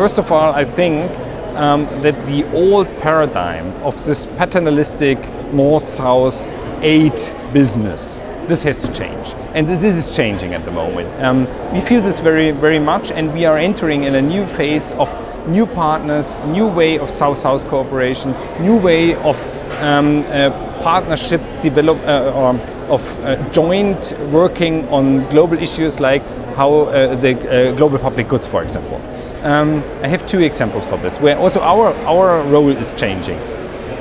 First of all, I think that the old paradigm of this paternalistic North-South aid business, this has to change. And this is changing at the moment. We feel this very, very much, and we are entering in a new phase of new partners, new way of South-South cooperation, new way of partnership joint working on global issues like how the global public goods, for example. I have two examples for this, where also our role is changing.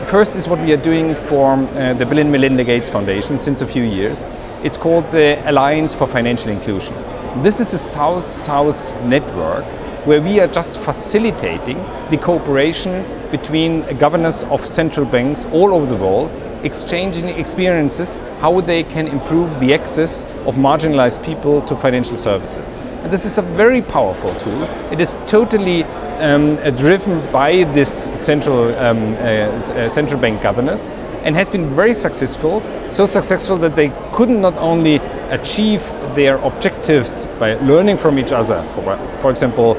First is what we are doing for the Bill and Melinda Gates Foundation since a few years. It's called the Alliance for Financial Inclusion. This is a South-South network where we are just facilitating the cooperation between governors of central banks all over the world, exchanging experiences, how they can improve the access of marginalized people to financial services. And this is a very powerful tool. It is totally driven by this central bank governors and has been very successful, so successful that they could not only achieve their objectives by learning from each other, for example,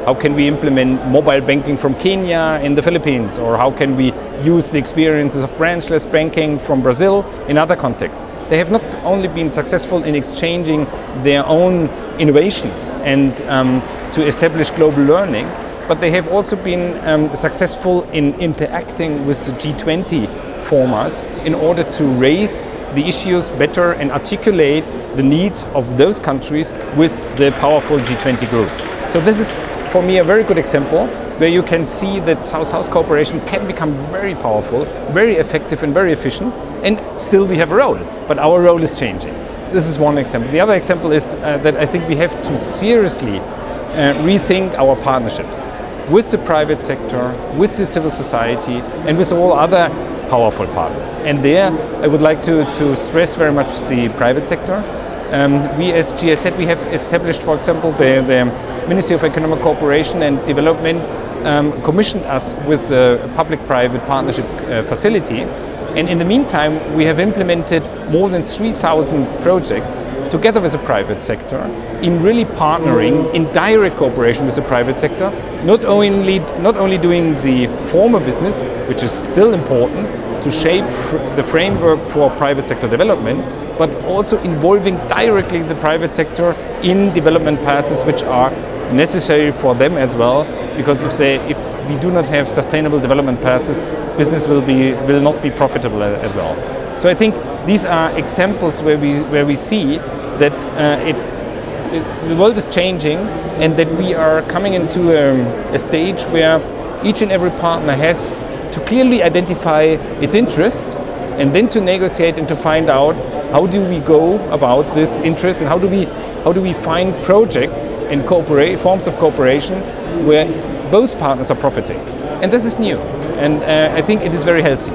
how can we implement mobile banking from Kenya in the Philippines, or how can we use the experiences of branchless banking from Brazil in other contexts. They have not only been successful in exchanging their own innovations and to establish global learning, but they have also been successful in interacting with the G20 formats in order to raise the issues better and articulate the needs of those countries with the powerful G20 group. So this is, for me, a very good example where you can see that South-South cooperation can become very powerful, very effective and very efficient, and still we have a role, but our role is changing. This is one example. The other example is that I think we have to seriously rethink our partnerships with the private sector, with the civil society, and with all other powerful partners. And there I would like to stress very much the private sector. We as GIZ, we have established, for example, the Ministry of Economic Cooperation and Development commissioned us with a public-private partnership facility. And in the meantime, we have implemented more than 3,000 projects together with the private sector in really partnering in direct cooperation with the private sector, not only doing the former business, which is still important to shape the framework for private sector development, but also involving directly the private sector in development paths which are necessary for them as well, because if we do not have sustainable development paths, business will not be profitable as well. So I think these are examples where we see that the world is changing and that we are coming into a stage where each and every partner has to clearly identify its interests and then to negotiate and to find out how do we go about this interest and how do we find projects and forms of cooperation where both partners are profiting. And this is new, and I think it is very healthy.